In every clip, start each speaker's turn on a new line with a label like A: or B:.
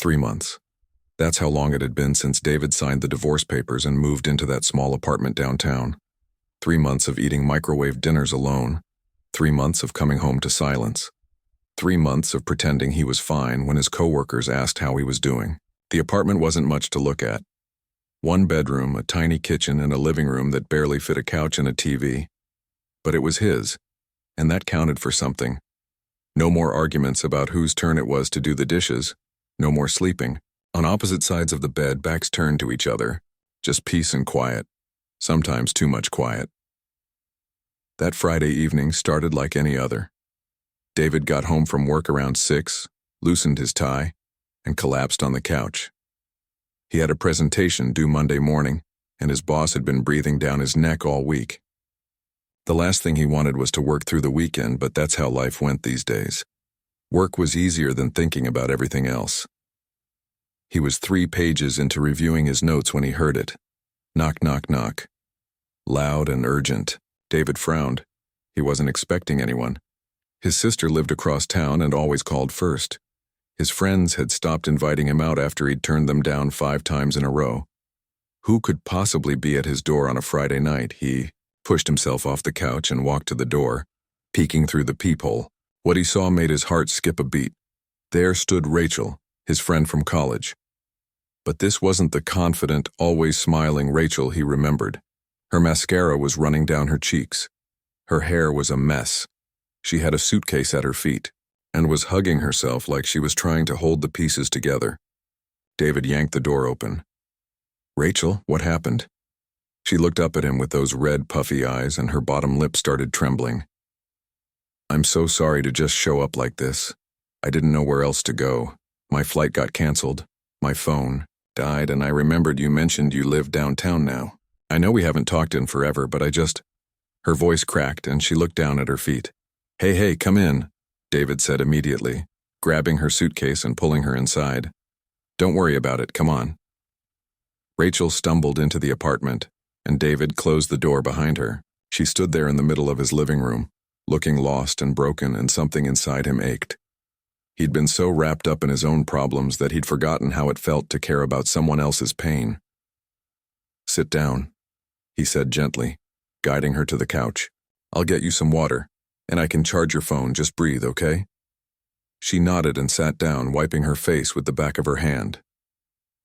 A: 3 months. That's how long it had been since David signed the divorce papers and moved into that small apartment downtown. 3 months of eating microwave dinners alone. 3 months of coming home to silence. 3 months of pretending he was fine when his coworkers asked how he was doing. The apartment wasn't much to look at. One bedroom, a tiny kitchen, and a living room that barely fit a couch and a TV. But it was his, and that counted for something. No more arguments about whose turn it was to do the dishes. No more sleeping. On opposite sides of the bed, backs turned to each other. Just peace and quiet. Sometimes too much quiet. That Friday evening started like any other. David got home from work around 6, loosened his tie, and collapsed on the couch. He had a presentation due Monday morning, and his boss had been breathing down his neck all week. The last thing he wanted was to work through the weekend, but that's how life went these days. Work was easier than thinking about everything else. He was 3 pages into reviewing his notes when he heard it. Knock, knock, knock. Loud and urgent. David frowned. He wasn't expecting anyone. His sister lived across town and always called first. His friends had stopped inviting him out after he'd turned them down 5 times in a row. Who could possibly be at his door on a Friday night? He pushed himself off the couch and walked to the door, peeking through the peephole. What he saw made his heart skip a beat. There stood Rachel, his friend from college. But this wasn't the confident, always smiling Rachel he remembered. Her mascara was running down her cheeks. Her hair was a mess. She had a suitcase at her feet and was hugging herself like she was trying to hold the pieces together. David yanked the door open. "Rachel, what happened?" She looked up at him with those red, puffy eyes, and her bottom lip started trembling. "I'm so sorry to just show up like this. I didn't know where else to go. My flight got canceled. My phone died, and I remembered you mentioned you live downtown now. I know we haven't talked in forever, but I just..." Her voice cracked, and she looked down at her feet. Hey, come in," David said immediately, grabbing her suitcase and pulling her inside. "Don't worry about it, come on." Rachel stumbled into the apartment, and David closed the door behind her. She stood there in the middle of his living room, looking lost and broken, and something inside him ached. He'd been so wrapped up in his own problems that he'd forgotten how it felt to care about someone else's pain. "Sit down," he said gently, guiding her to the couch. "I'll get you some water, and I can charge your phone. Just breathe, okay?" She nodded and sat down, wiping her face with the back of her hand.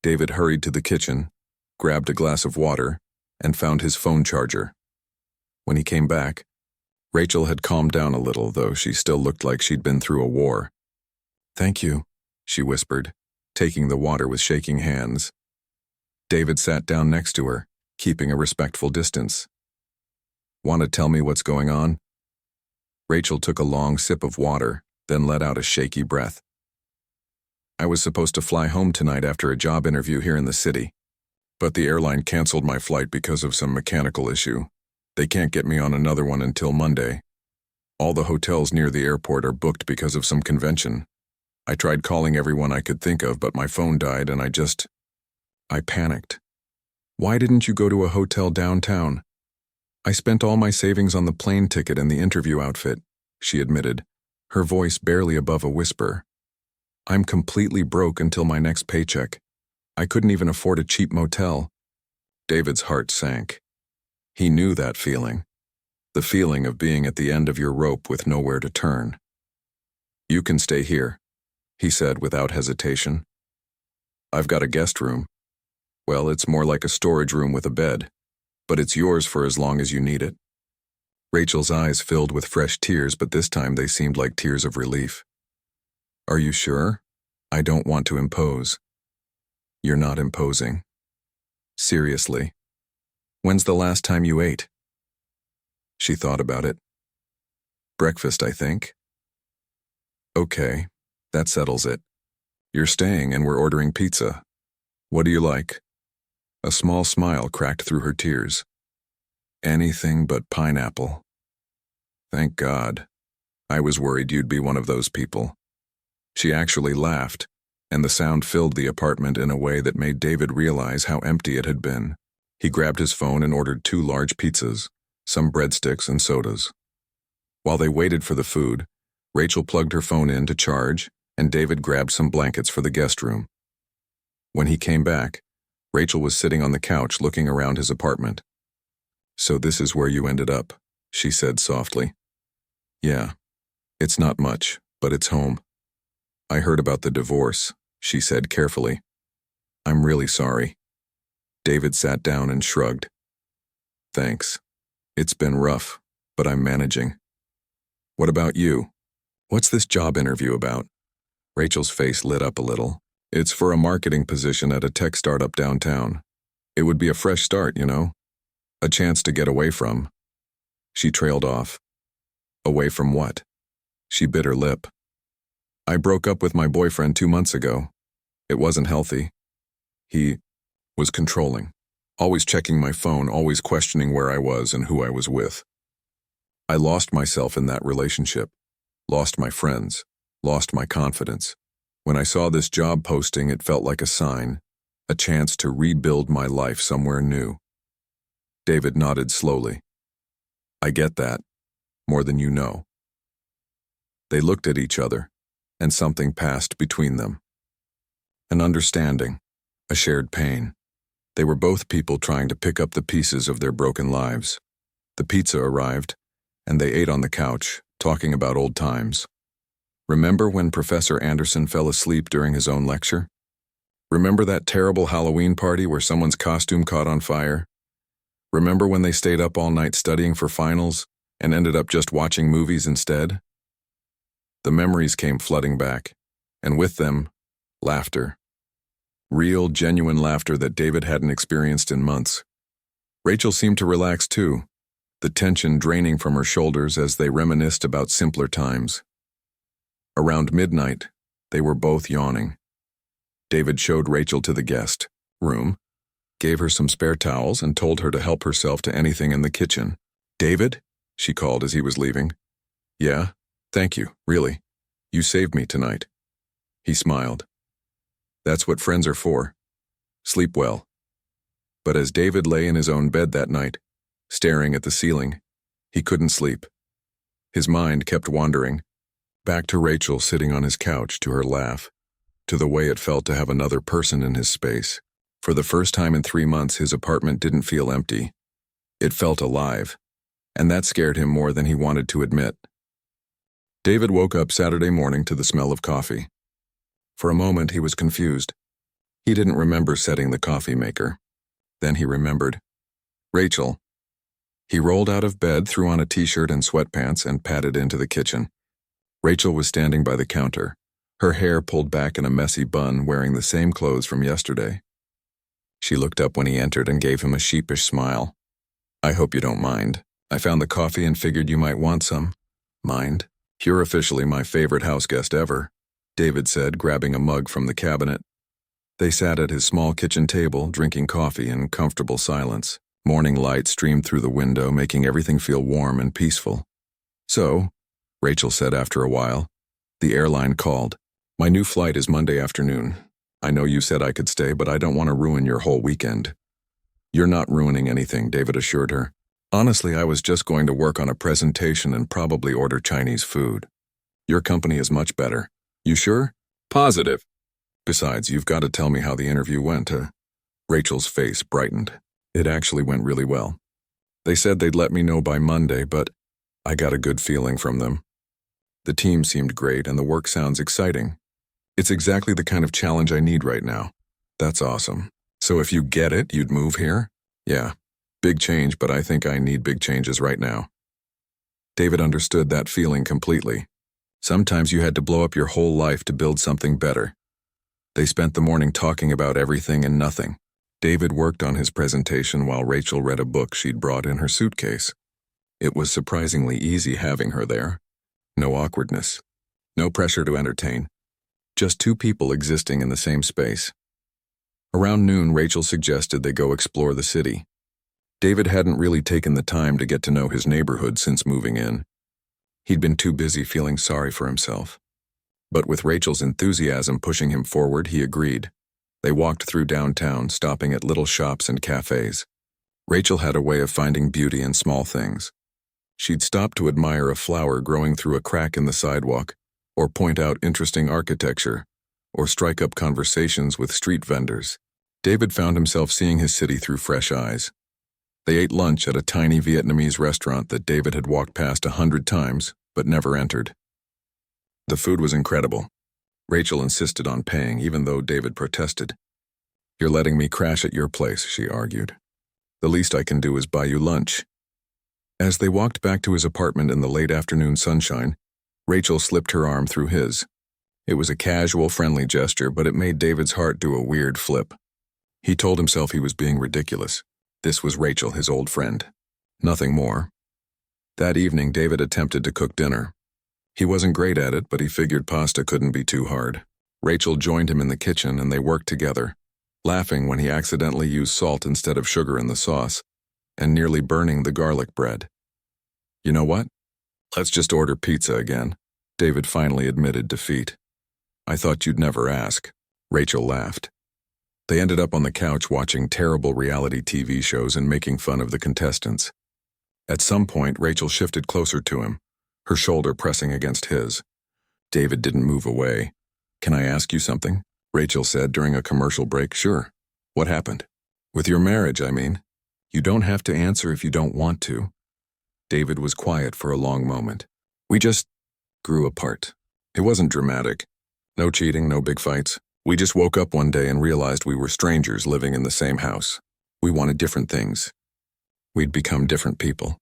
A: David hurried to the kitchen, grabbed a glass of water, and found his phone charger. When he came back, Rachel had calmed down a little, though she still looked like she'd been through a war. "Thank you," she whispered, taking the water with shaking hands. David sat down next to her, keeping a respectful distance. "Want to tell me what's going on?" Rachel took a long sip of water, then let out a shaky breath. "I was supposed to fly home tonight after a job interview here in the city, but the airline canceled my flight because of some mechanical issue. They can't get me on another one until Monday. All the hotels near the airport are booked because of some convention. I tried calling everyone I could think of, but my phone died, and I panicked. Why didn't you go to a hotel downtown? I spent all my savings on the plane ticket and the interview outfit," she admitted, her voice barely above a whisper. "I'm completely broke until my next paycheck. I couldn't even afford a cheap motel." David's heart sank. He knew that feeling. The feeling of being at the end of your rope with nowhere to turn. "You can stay here," he said without hesitation. "I've got a guest room. Well, it's more like a storage room with a bed, but it's yours for as long as you need it." Rachel's eyes filled with fresh tears, but this time they seemed like tears of relief. "Are you sure? I don't want to impose." "You're not imposing. Seriously. When's the last time you ate?" She thought about it. "Breakfast, I think." "Okay, that settles it. You're staying and we're ordering pizza. What do you like?" A small smile cracked through her tears. "Anything but pineapple." "Thank God. I was worried you'd be one of those people." She actually laughed, and the sound filled the apartment in a way that made David realize how empty it had been. He grabbed his phone and ordered 2 large pizzas, some breadsticks and sodas. While they waited for the food, Rachel plugged her phone in to charge, and David grabbed some blankets for the guest room. When he came back, Rachel was sitting on the couch looking around his apartment. "So this is where you ended up," she said softly. "Yeah, it's not much, but it's home." "I heard about the divorce," she said carefully. "I'm really sorry." David sat down and shrugged. "Thanks. It's been rough, but I'm managing. What about you? What's this job interview about?" Rachel's face lit up a little. "It's for a marketing position at a tech startup downtown. It would be a fresh start, you know? A chance to get away from." She trailed off. "Away from what?" She bit her lip. "I broke up with my boyfriend 2 months ago. It wasn't healthy. He was controlling, always checking my phone, always questioning where I was and who I was with. I lost myself in that relationship, lost my friends, lost my confidence. When I saw this job posting, it felt like a sign, a chance to rebuild my life somewhere new." David nodded slowly. "I get that, more than you know." They looked at each other, and something passed between them. An understanding, a shared pain. They were both people trying to pick up the pieces of their broken lives. The pizza arrived, and they ate on the couch, talking about old times. Remember when Professor Anderson fell asleep during his own lecture? Remember that terrible Halloween party where someone's costume caught on fire? Remember when they stayed up all night studying for finals and ended up just watching movies instead? The memories came flooding back, and with them, laughter. Real, genuine laughter that David hadn't experienced in months. Rachel seemed to relax too, the tension draining from her shoulders as they reminisced about simpler times. Around midnight, they were both yawning. David showed Rachel to the guest room, gave her some spare towels, and told her to help herself to anything in the kitchen. "David?" she called as he was leaving. "Yeah, thank you, really. You saved me tonight." He smiled. "That's what friends are for. Sleep well." But as David lay in his own bed that night, staring at the ceiling, he couldn't sleep. His mind kept wandering, back to Rachel sitting on his couch, to her laugh, to the way it felt to have another person in his space. For the first time in 3 months, his apartment didn't feel empty. It felt alive, and that scared him more than he wanted to admit. David woke up Saturday morning to the smell of coffee. For a moment, he was confused. He didn't remember setting the coffee maker. Then he remembered. Rachel. He rolled out of bed, threw on a t-shirt and sweatpants, and padded into the kitchen. Rachel was standing by the counter, her hair pulled back in a messy bun, wearing the same clothes from yesterday. She looked up when he entered and gave him a sheepish smile. "I hope you don't mind. I found the coffee and figured you might want some." "Mind? You're officially my favorite houseguest ever," David said, grabbing a mug from the cabinet. They sat at his small kitchen table, drinking coffee in comfortable silence. Morning light streamed through the window, making everything feel warm and peaceful. "So," Rachel said after a while, "the airline called. My new flight is Monday afternoon. I know you said I could stay, but I don't want to ruin your whole weekend." "You're not ruining anything," David assured her. "Honestly, I was just going to work on a presentation and probably order Chinese food. Your company is much better." "You sure?" "Positive. Besides, you've got to tell me how the interview went." Rachel's face brightened. "It actually went really well. They said they'd let me know by Monday, but I got a good feeling from them. The team seemed great and the work sounds exciting. It's exactly the kind of challenge I need right now." "That's awesome. So if you get it, you'd move here?" "Yeah. Big change, but I think I need big changes right now." David understood that feeling completely. Sometimes you had to blow up your whole life to build something better. They spent the morning talking about everything and nothing. David worked on his presentation while Rachel read a book she'd brought in her suitcase. It was surprisingly easy having her there. No awkwardness. No pressure to entertain. Just two people existing in the same space. Around noon, Rachel suggested they go explore the city. David hadn't really taken the time to get to know his neighborhood since moving in. He'd been too busy feeling sorry for himself. But with Rachel's enthusiasm pushing him forward, he agreed. They walked through downtown, stopping at little shops and cafes. Rachel had a way of finding beauty in small things. She'd stop to admire a flower growing through a crack in the sidewalk, or point out interesting architecture, or strike up conversations with street vendors. David found himself seeing his city through fresh eyes. They ate lunch at a tiny Vietnamese restaurant that David had walked past 100 times, but never entered. The food was incredible. Rachel insisted on paying, even though David protested. "You're letting me crash at your place," she argued. "The least I can do is buy you lunch." As they walked back to his apartment in the late afternoon sunshine, Rachel slipped her arm through his. It was a casual, friendly gesture, but it made David's heart do a weird flip. He told himself he was being ridiculous. This was Rachel, his old friend. Nothing more. That evening, David attempted to cook dinner. He wasn't great at it, but he figured pasta couldn't be too hard. Rachel joined him in the kitchen and they worked together, laughing when he accidentally used salt instead of sugar in the sauce, and nearly burning the garlic bread. "You know what? Let's just order pizza again," David finally admitted defeat. "I thought you'd never ask." Rachel laughed. They ended up on the couch watching terrible reality TV shows and making fun of the contestants. At some point, Rachel shifted closer to him, her shoulder pressing against his. David didn't move away. "Can I ask you something?" Rachel said during a commercial break. "Sure. What happened?" "With your marriage, I mean. You don't have to answer if you don't want to." David was quiet for a long moment. "We just grew apart. It wasn't dramatic. No cheating, no big fights. We just woke up one day and realized we were strangers living in the same house. We wanted different things. We'd become different people.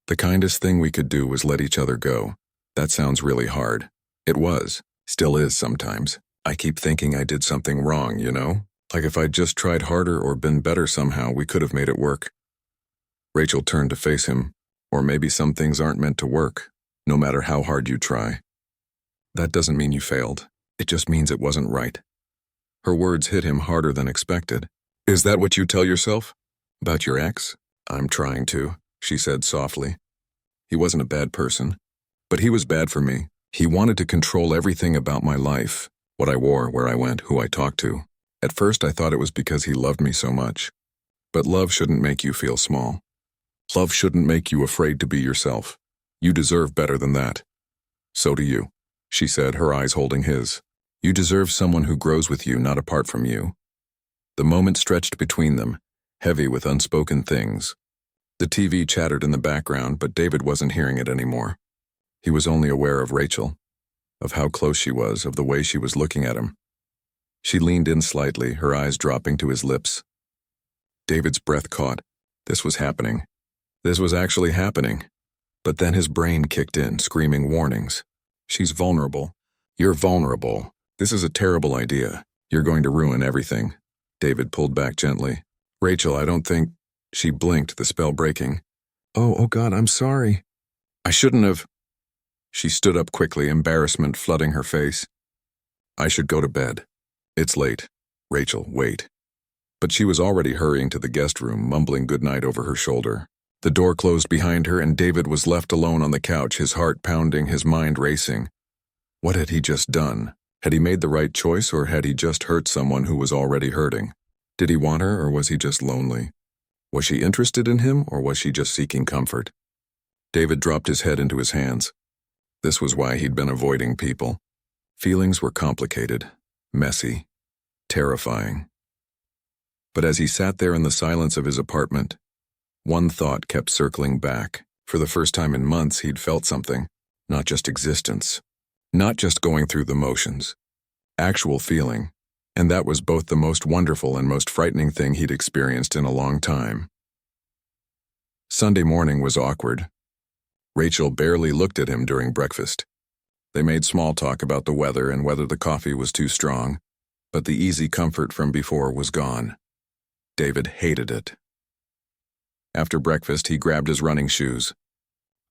A: The kindest thing we could do was let each other go. That sounds really hard. It was. Still is sometimes. I keep thinking I did something wrong, you know? Like if I'd just tried harder or been better somehow, we could have made it work." Rachel turned to face him. "Or maybe some things aren't meant to work, no matter how hard you try. That doesn't mean you failed. It just means it wasn't right." Her words hit him harder than expected. "Is that what you tell yourself? About your ex?" "I'm trying to," she said softly. "He wasn't a bad person, but he was bad for me. He wanted to control everything about my life, what I wore, where I went, who I talked to. At first I thought it was because he loved me so much. But love shouldn't make you feel small. Love shouldn't make you afraid to be yourself. You deserve better than that." "So do you," she said, her eyes holding his. "You deserve someone who grows with you, not apart from you." The moment stretched between them, heavy with unspoken things. The TV chattered in the background, but David wasn't hearing it anymore. He was only aware of Rachel, of how close she was, of the way she was looking at him. She leaned in slightly, her eyes dropping to his lips. David's breath caught. This was happening. This was actually happening. But then his brain kicked in, screaming warnings. "She's vulnerable. You're vulnerable. This is a terrible idea. You're going to ruin everything." David pulled back gently. "Rachel, I don't think—" She blinked, the spell breaking. Oh God, I'm sorry. I shouldn't have." She stood up quickly, embarrassment flooding her face. "I should go to bed. It's late. Rachel, wait." But she was already hurrying to the guest room, mumbling goodnight over her shoulder. The door closed behind her, and David was left alone on the couch, his heart pounding, his mind racing. What had he just done? Had he made the right choice, or had he just hurt someone who was already hurting? Did he want her, or was he just lonely? Was she interested in him, or was she just seeking comfort? David dropped his head into his hands. This was why he'd been avoiding people. Feelings were complicated, messy, terrifying. But as he sat there in the silence of his apartment, one thought kept circling back. For the first time in months, he'd felt something, not just existence, not just going through the motions, actual feeling. And that was both the most wonderful and most frightening thing he'd experienced in a long time. Sunday morning was awkward. Rachel barely looked at him during breakfast. They made small talk about the weather and whether the coffee was too strong, but the easy comfort from before was gone. David hated it. After breakfast, he grabbed his running shoes.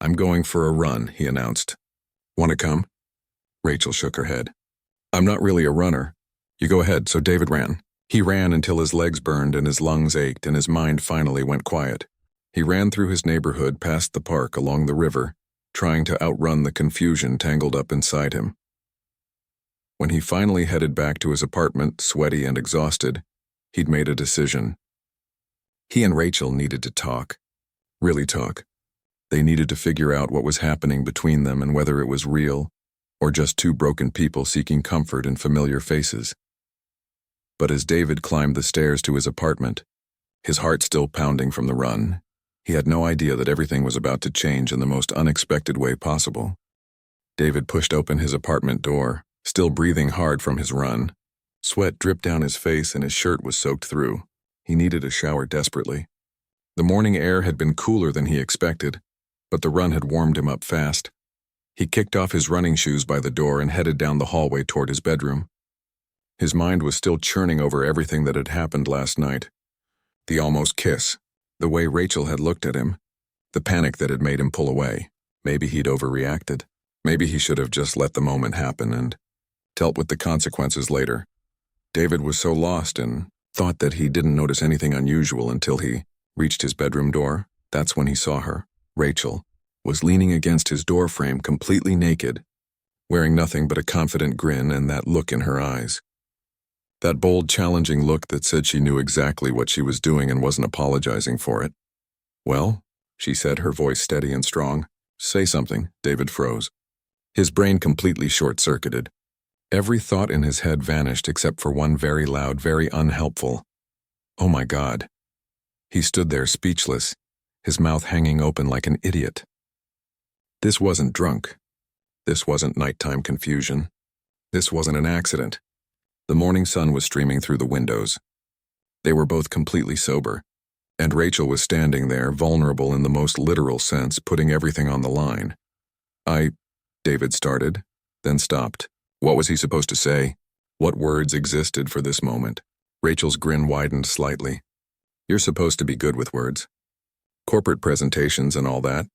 A: "I'm going for a run," he announced. "Want to come?" Rachel shook her head. "I'm not really a runner." "You go ahead." So David ran. He ran until his legs burned and his lungs ached and his mind finally went quiet. He ran through his neighborhood, past the park, along the river, trying to outrun the confusion tangled up inside him. When he finally headed back to his apartment, sweaty and exhausted, he'd made a decision. He and Rachel needed to talk. Really talk. They needed to figure out what was happening between them and whether it was real or just two broken people seeking comfort in familiar faces. But as David climbed the stairs to his apartment, his heart still pounding from the run, he had no idea that everything was about to change in the most unexpected way possible. David pushed open his apartment door, still breathing hard from his run. Sweat dripped down his face and his shirt was soaked through. He needed a shower desperately. The morning air had been cooler than he expected, but the run had warmed him up fast. He kicked off his running shoes by the door and headed down the hallway toward his bedroom. His mind was still churning over everything that had happened last night. The almost kiss, the way Rachel had looked at him, the panic that had made him pull away. Maybe he'd overreacted. Maybe he should have just let the moment happen and dealt with the consequences later. David was so lost in thought that he didn't notice anything unusual until he reached his bedroom door. That's when he saw her. Rachel was leaning against his door frame completely naked, wearing nothing but a confident grin and that look in her eyes. That bold, challenging look that said she knew exactly what she was doing and wasn't apologizing for it. "Well," she said, her voice steady and strong. "Say something." David froze. His brain completely short-circuited. Every thought in his head vanished except for one very loud, very unhelpful, "Oh my God." He stood there speechless, his mouth hanging open like an idiot. This wasn't drunk. This wasn't nighttime confusion. This wasn't an accident. The morning sun was streaming through the windows. They were both completely sober, and Rachel was standing there, vulnerable in the most literal sense, putting everything on the line. David started, then stopped. What was he supposed to say? What words existed for this moment? Rachel's grin widened slightly. "You're supposed to be good with words. Corporate presentations and all that.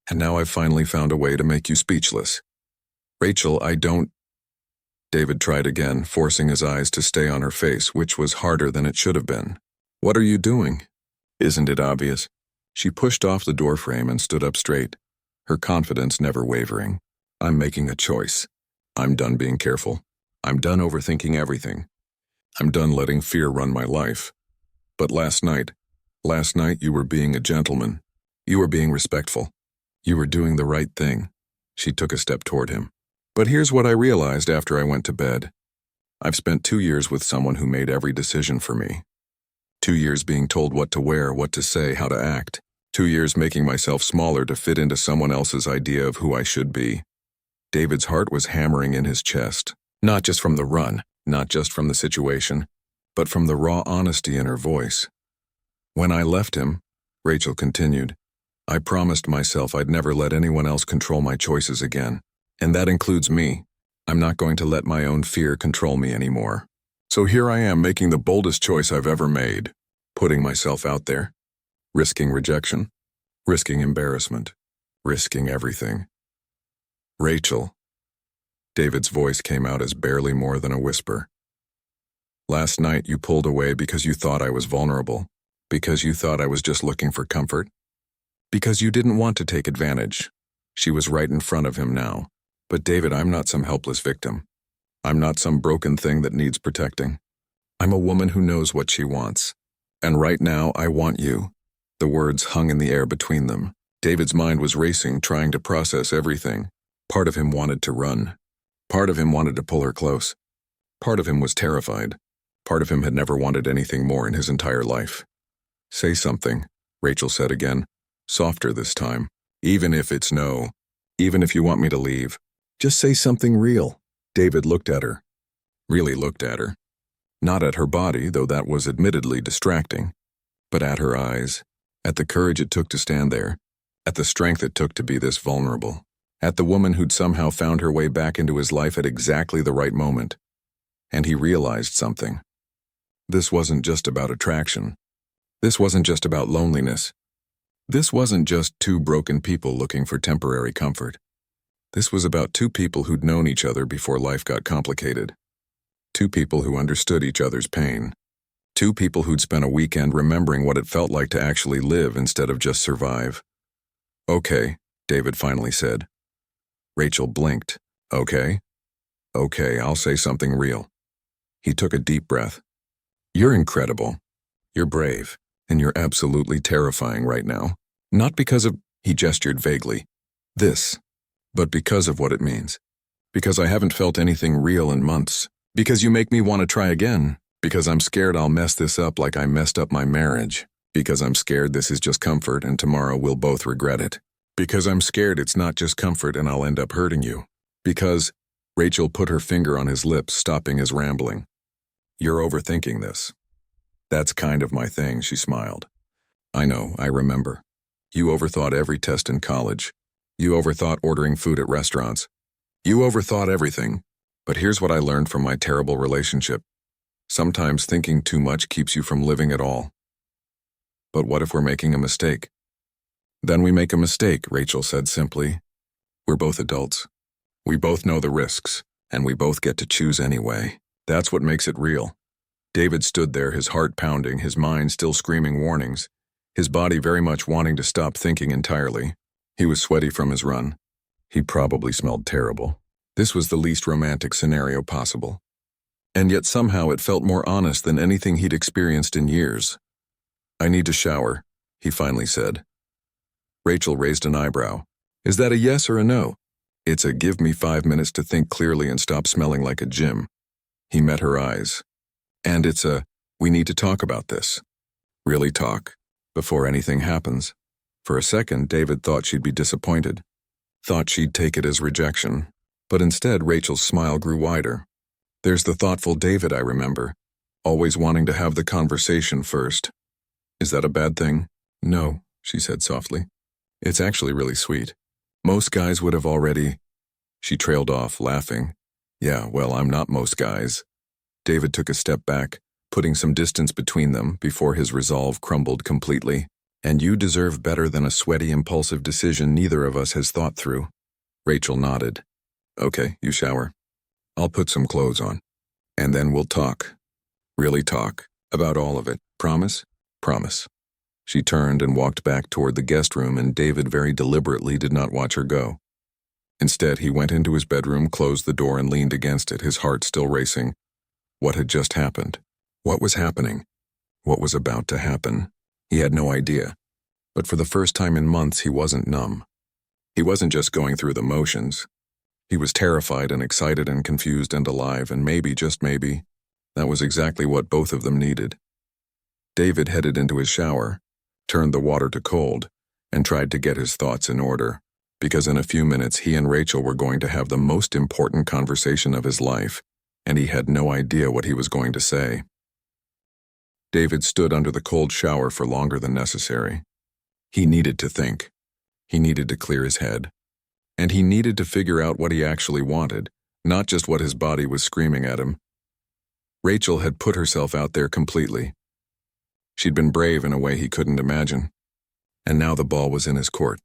A: And now I've finally found a way to make you speechless." "Rachel, I don't..." David tried again, forcing his eyes to stay on her face, which was harder than it should have been. "What are you doing? Isn't it obvious?" She pushed off the doorframe and stood up straight, her confidence never wavering. "I'm making a choice. I'm done being careful. I'm done overthinking everything. I'm done letting fear run my life. But last night you were being a gentleman. You were being respectful. You were doing the right thing." She took a step toward him. "But here's what I realized after I went to bed. I've spent 2 years with someone who made every decision for me. 2 years being told what to wear, what to say, how to act. 2 years making myself smaller to fit into someone else's idea of who I should be." David's heart was hammering in his chest, not just from the run, not just from the situation, but from the raw honesty in her voice. "When I left him," Rachel continued, "I promised myself I'd never let anyone else control my choices again. And that includes me. I'm not going to let my own fear control me anymore. So here I am making the boldest choice I've ever made, putting myself out there, risking rejection, risking embarrassment, risking everything." "Rachel." David's voice came out as barely more than a whisper. "Last night you pulled away because you thought I was vulnerable, because you thought I was just looking for comfort, because you didn't want to take advantage." She was right in front of him now. "But David, I'm not some helpless victim. I'm not some broken thing that needs protecting. I'm a woman who knows what she wants. And right now, I want you." The words hung in the air between them. David's mind was racing, trying to process everything. Part of him wanted to run. Part of him wanted to pull her close. Part of him was terrified. Part of him had never wanted anything more in his entire life. "Say something," Rachel said again, softer this time. "Even if it's no. Even if you want me to leave. Just say something real." David looked at her. Really looked at her. Not at her body, though that was admittedly distracting, but at her eyes, at the courage it took to stand there, at the strength it took to be this vulnerable, at the woman who'd somehow found her way back into his life at exactly the right moment. And he realized something. This wasn't just about attraction. This wasn't just about loneliness. This wasn't just two broken people looking for temporary comfort. This was about two people who'd known each other before life got complicated. Two people who understood each other's pain. Two people who'd spent a weekend remembering what it felt like to actually live instead of just survive. "Okay," David finally said. Rachel blinked. "Okay? Okay, I'll say something real." He took a deep breath. "You're incredible. You're brave. And you're absolutely terrifying right now. Not because of," he gestured vaguely, "this, but because of what it means. Because I haven't felt anything real in months. Because you make me want to try again. Because I'm scared I'll mess this up like I messed up my marriage. Because I'm scared this is just comfort and tomorrow we'll both regret it. Because I'm scared it's not just comfort and I'll end up hurting you. Because Rachel put her finger on his lips, stopping his rambling. You're overthinking this. That's kind of my thing, she smiled. I know, I remember. You overthought every test in college. You overthought ordering food at restaurants. You overthought everything. But here's what I learned from my terrible relationship. Sometimes thinking too much keeps you from living at all. But what if we're making a mistake? Then we make a mistake, Rachel said simply. We're both adults. We both know the risks, and we both get to choose anyway. That's what makes it real. David stood there, his heart pounding, his mind still screaming warnings, his body very much wanting to stop thinking entirely. He was sweaty from his run. He probably smelled terrible. This was the least romantic scenario possible. And yet somehow it felt more honest than anything he'd experienced in years. I need to shower, he finally said. Rachel raised an eyebrow. Is that a yes or a no? It's a give me 5 minutes to think clearly and stop smelling like a gym. He met her eyes. And it's a, we need to talk about this. Really talk, before anything happens. For a second, David thought she'd be disappointed. Thought she'd take it as rejection. But instead, Rachel's smile grew wider. There's the thoughtful David I remember, always wanting to have the conversation first. Is that a bad thing? No, she said softly. It's actually really sweet. Most guys would have already. She trailed off, laughing. Yeah, well, I'm not most guys. David took a step back, putting some distance between them before his resolve crumbled completely. And you deserve better than a sweaty, impulsive decision neither of us has thought through. Rachel nodded. Okay, you shower. I'll put some clothes on. And then we'll talk. Really talk. About all of it. Promise? Promise. She turned and walked back toward the guest room, and David very deliberately did not watch her go. Instead, he went into his bedroom, closed the door, and leaned against it, his heart still racing. What had just happened? What was happening? What was about to happen? He had no idea. But for the first time in months, he wasn't numb. He wasn't just going through the motions. He was terrified and excited and confused and alive, and maybe, just maybe, that was exactly what both of them needed. David headed into his shower, turned the water to cold, and tried to get his thoughts in order, because in a few minutes he and Rachel were going to have the most important conversation of his life, and he had no idea what he was going to say. David stood under the cold shower for longer than necessary. He needed to think. He needed to clear his head. And he needed to figure out what he actually wanted, not just what his body was screaming at him. Rachel had put herself out there completely. She'd been brave in a way he couldn't imagine. And now the ball was in his court.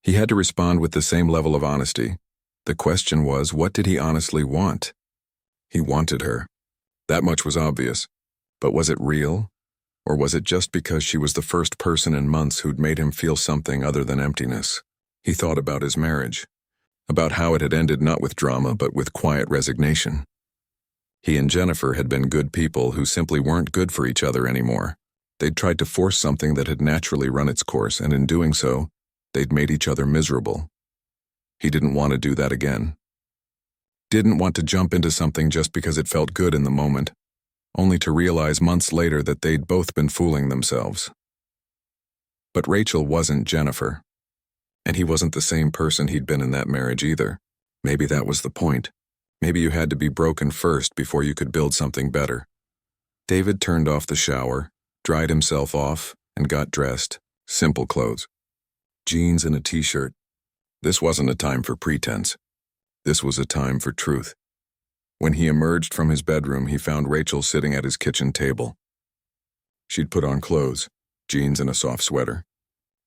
A: He had to respond with the same level of honesty. The question was, what did he honestly want? He wanted her. That much was obvious. But was it real? Or was it just because she was the first person in months who'd made him feel something other than emptiness? He thought about his marriage, about how it had ended not with drama but with quiet resignation. He and Jennifer had been good people who simply weren't good for each other anymore. They'd tried to force something that had naturally run its course, and in doing so, they'd made each other miserable. He didn't want to do that again. Didn't want to jump into something just because it felt good in the moment, only to realize months later that they'd both been fooling themselves. But Rachel wasn't Jennifer. And he wasn't the same person he'd been in that marriage either. Maybe that was the point. Maybe you had to be broken first before you could build something better. David turned off the shower, dried himself off, and got dressed. Simple clothes. Jeans and a t-shirt. This wasn't a time for pretense. This was a time for truth. When he emerged from his bedroom, he found Rachel sitting at his kitchen table. She'd put on clothes, jeans and a soft sweater.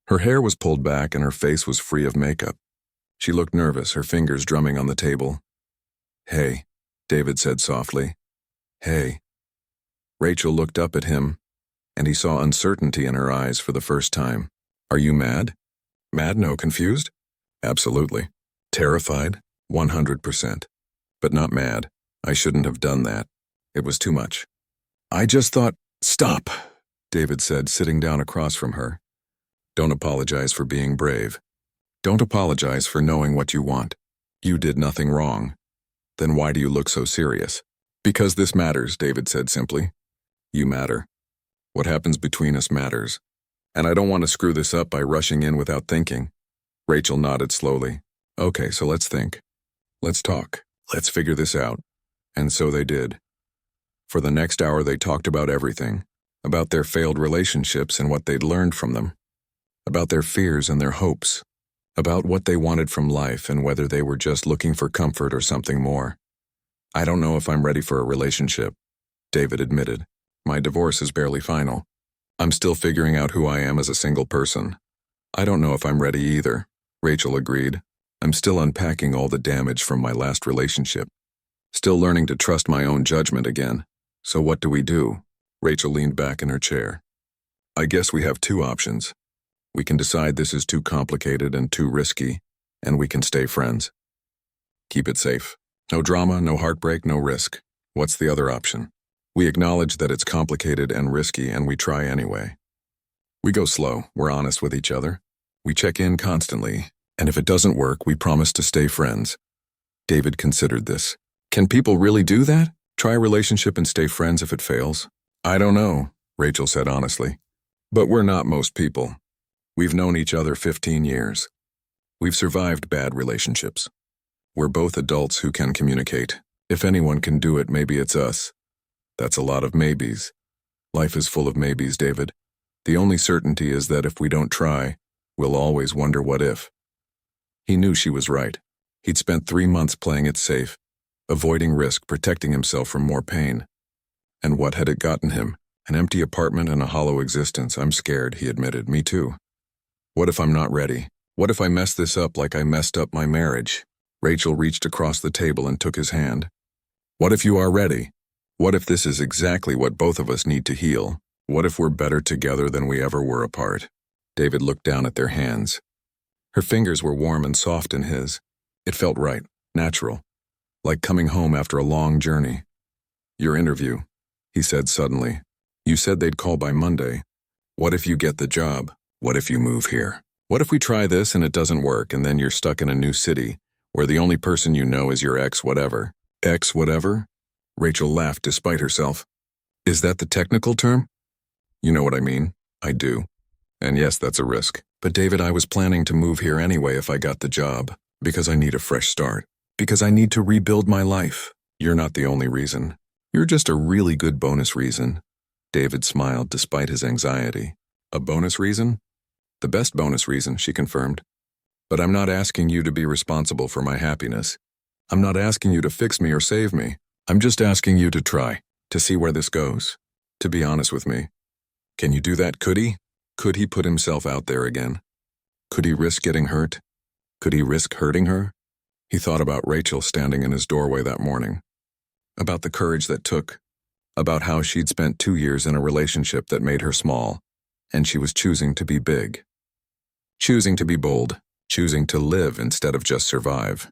A: Her hair was pulled back and her face was free of makeup. She looked nervous, her fingers drumming on the table. Hey, David said softly. Hey. Rachel looked up at him, and he saw uncertainty in her eyes for the first time. Are you mad? Mad? No, confused? Absolutely. Terrified? 100%. But not mad. I shouldn't have done that. It was too much. I just thought, stop, David said, sitting down across from her. Don't apologize for being brave. Don't apologize for knowing what you want. You did nothing wrong. Then why do you look so serious? Because this matters, David said simply. You matter. What happens between us matters. And I don't want to screw this up by rushing in without thinking. Rachel nodded slowly. Okay, so let's think. Let's talk. Let's figure this out. And so they did. For the next hour they talked about everything. About their failed relationships and what they'd learned from them. About their fears and their hopes. About what they wanted from life and whether they were just looking for comfort or something more. I don't know if I'm ready for a relationship, David admitted. My divorce is barely final. I'm still figuring out who I am as a single person. I don't know if I'm ready either, Rachel agreed. I'm still unpacking all the damage from my last relationship. Still learning to trust my own judgment again. So what do we do? Rachel leaned back in her chair. I guess we have two options. We can decide this is too complicated and too risky, and we can stay friends. Keep it safe. No drama, no heartbreak, no risk. What's the other option? We acknowledge that it's complicated and risky, and we try anyway. We go slow, we're honest with each other. We check in constantly, and if it doesn't work, we promise to stay friends. David considered this. Can people really do that? Try a relationship and stay friends if it fails? I don't know, Rachel said honestly. But we're not most people. We've known each other 15 years. We've survived bad relationships. We're both adults who can communicate. If anyone can do it, maybe it's us. That's a lot of maybes. Life is full of maybes, David. The only certainty is that if we don't try, we'll always wonder what if. He knew she was right. He'd spent 3 months playing it safe, avoiding risk, protecting himself from more pain. And what had it gotten him? An empty apartment and a hollow existence. I'm scared, he admitted. Me too. What if I'm not ready? What if I mess this up like I messed up my marriage? Rachel reached across the table and took his hand. What if you are ready? What if this is exactly what both of us need to heal? What if we're better together than we ever were apart? David looked down at their hands. Her fingers were warm and soft in his. It felt right, natural, like coming home after a long journey. Your interview, he said suddenly. You said they'd call by Monday. What if you get the job? What if you move here? What if we try this and it doesn't work and then you're stuck in a new city where the only person you know is your ex-whatever? Ex-whatever? Rachel laughed despite herself. Is that the technical term? You know what I mean. I do. And yes, that's a risk. But David, I was planning to move here anyway if I got the job, because I need a fresh start, because I need to rebuild my life. You're not the only reason. You're just a really good bonus reason. David smiled despite his anxiety. A bonus reason? The best bonus reason, she confirmed. But I'm not asking you to be responsible for my happiness. I'm not asking you to fix me or save me. I'm just asking you to try, to see where this goes, to be honest with me. Can you do that? Could he? Could he put himself out there again? Could he risk getting hurt? Could he risk hurting her? He thought about Rachel standing in his doorway that morning, about the courage that took, about how she'd spent 2 years in a relationship that made her small, and she was choosing to be big. Choosing to be bold, choosing to live instead of just survive.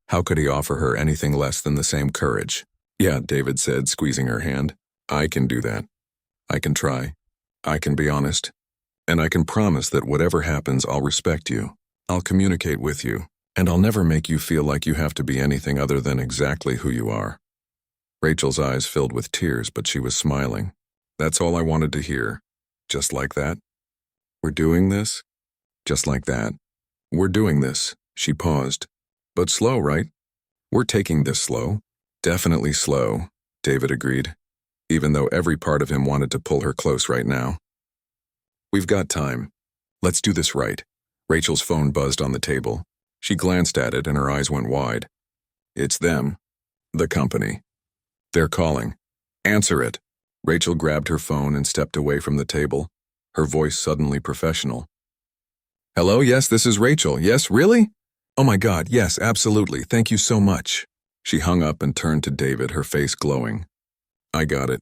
A: How could he offer her anything less than the same courage? Yeah, David said, squeezing her hand. I can do that. I can try. I can be honest. And I can promise that whatever happens, I'll respect you. I'll communicate with you. And I'll never make you feel like you have to be anything other than exactly who you are. Rachel's eyes filled with tears, but she was smiling. That's all I wanted to hear. Just like that? We're doing this? Just like that. We're doing this. She paused. But slow, right? We're taking this slow. Definitely slow, David agreed, even though every part of him wanted to pull her close right now. We've got time. Let's do this right. Rachel's phone buzzed on the table. She glanced at it and her eyes went wide. It's them. The company. They're calling. Answer it. Rachel grabbed her phone and stepped away from the table, her voice suddenly professional. Hello, yes, this is Rachel. Yes, really? Oh my God, yes, absolutely. Thank you so much. She hung up and turned to David, her face glowing. I got it.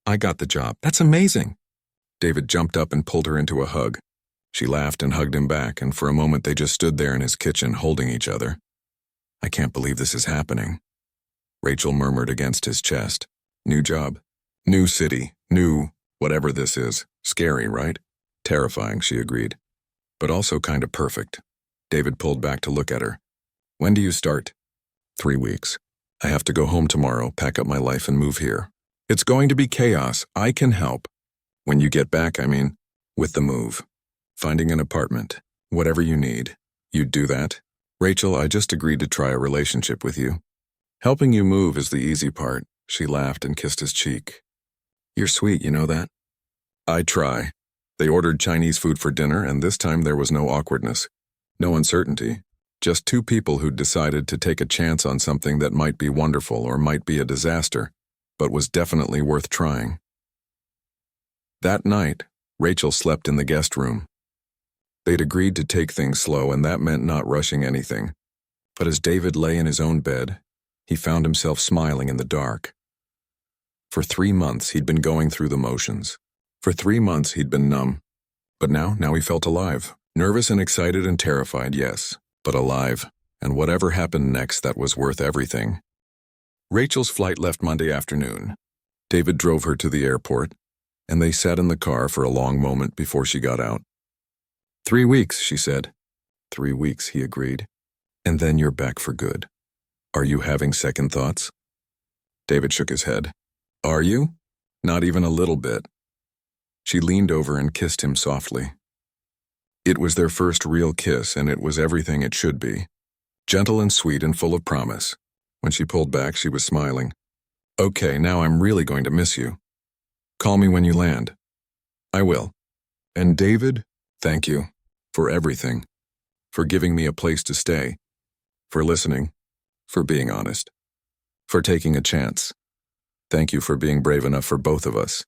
A: I got the job. That's amazing. David jumped up and pulled her into a hug. She laughed and hugged him back, and for a moment they just stood there in his kitchen holding each other. I can't believe this is happening. Rachel murmured against his chest. New job. New city. New whatever this is. Scary, right? Terrifying, she agreed. But also kind of perfect. David pulled back to look at her. When do you start? 3 weeks. I have to go home tomorrow, pack up my life and move here. It's going to be chaos. I can help. When you get back, I mean, with the move. Finding an apartment. Whatever you need. You'd do that? Rachel, I just agreed to try a relationship with you. Helping you move is the easy part. She laughed and kissed his cheek. You're sweet, you know that? I try. They ordered Chinese food for dinner, and this time there was no awkwardness. No uncertainty. Just two people who'd decided to take a chance on something that might be wonderful or might be a disaster, but was definitely worth trying. That night, Rachel slept in the guest room. They'd agreed to take things slow, and that meant not rushing anything. But as David lay in his own bed, he found himself smiling in the dark. For 3 months, he'd been going through the motions. For 3 months, he'd been numb. But now he felt alive. Nervous and excited and terrified, yes, but alive. And whatever happened next, that was worth everything. Rachel's flight left Monday afternoon. David drove her to the airport, and they sat in the car for a long moment before she got out. 3 weeks, she said. 3 weeks, he agreed. And then you're back for good. Are you having second thoughts? David shook his head. Are you? Not even a little bit. She leaned over and kissed him softly. It was their first real kiss, and it was everything it should be. Gentle and sweet and full of promise. When she pulled back, she was smiling. Okay, now I'm really going to miss you. Call me when you land. I will. And David, thank you for everything. For giving me a place to stay. For listening. For being honest. For taking a chance. Thank you for being brave enough for both of us.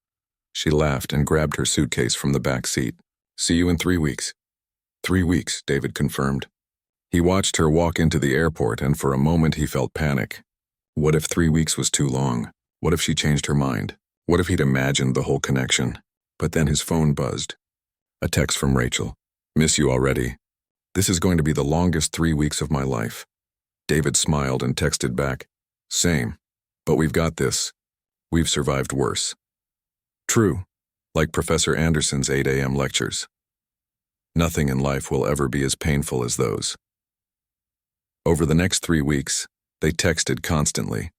A: She laughed and grabbed her suitcase from the back seat. See you in 3 weeks. 3 weeks, David confirmed. He watched her walk into the airport, and for a moment he felt panic. What if 3 weeks was too long? What if she changed her mind? What if he'd imagined the whole connection? But then his phone buzzed. A text from Rachel. Miss you already. This is going to be the longest 3 weeks of my life. David smiled and texted back. Same. But we've got this. We've survived worse. True. Like Professor Anderson's 8 a.m. lectures. Nothing in life will ever be as painful as those. Over the next 3 weeks, they texted constantly.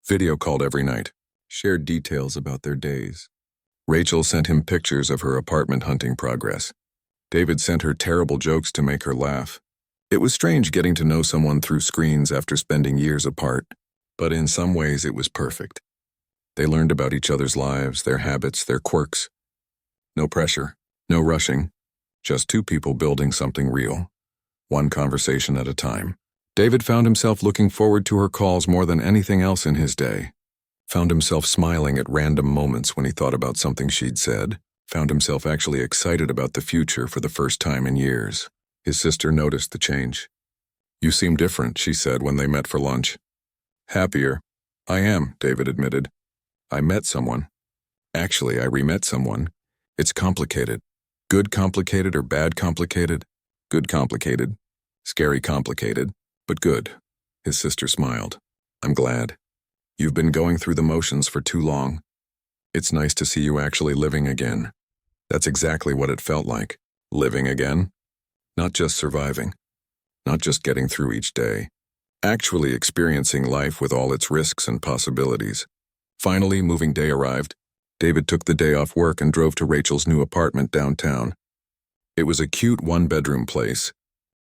A: Video called every night. Shared details about their days. Rachel sent him pictures of her apartment hunting progress. David sent her terrible jokes to make her laugh. It was strange getting to know someone through screens after spending years apart, but in some ways it was perfect. They learned about each other's lives, their habits, their quirks. No pressure, no rushing, just two people building something real, one conversation at a time. David found himself looking forward to her calls more than anything else in his day. Found himself smiling at random moments when he thought about something she'd said. Found himself actually excited about the future for the first time in years. His sister noticed the change. You seem different, she said when they met for lunch. Happier. I am, David admitted. I met someone. Actually, I re-met someone. It's complicated. Good complicated or bad complicated? Good complicated. Scary complicated, but good. His sister smiled. I'm glad. You've been going through the motions for too long. It's nice to see you actually living again. That's exactly what it felt like. Living again. Not just surviving. Not just getting through each day. Actually experiencing life with all its risks and possibilities. Finally, moving day arrived. David took the day off work and drove to Rachel's new apartment downtown. It was a cute one-bedroom place,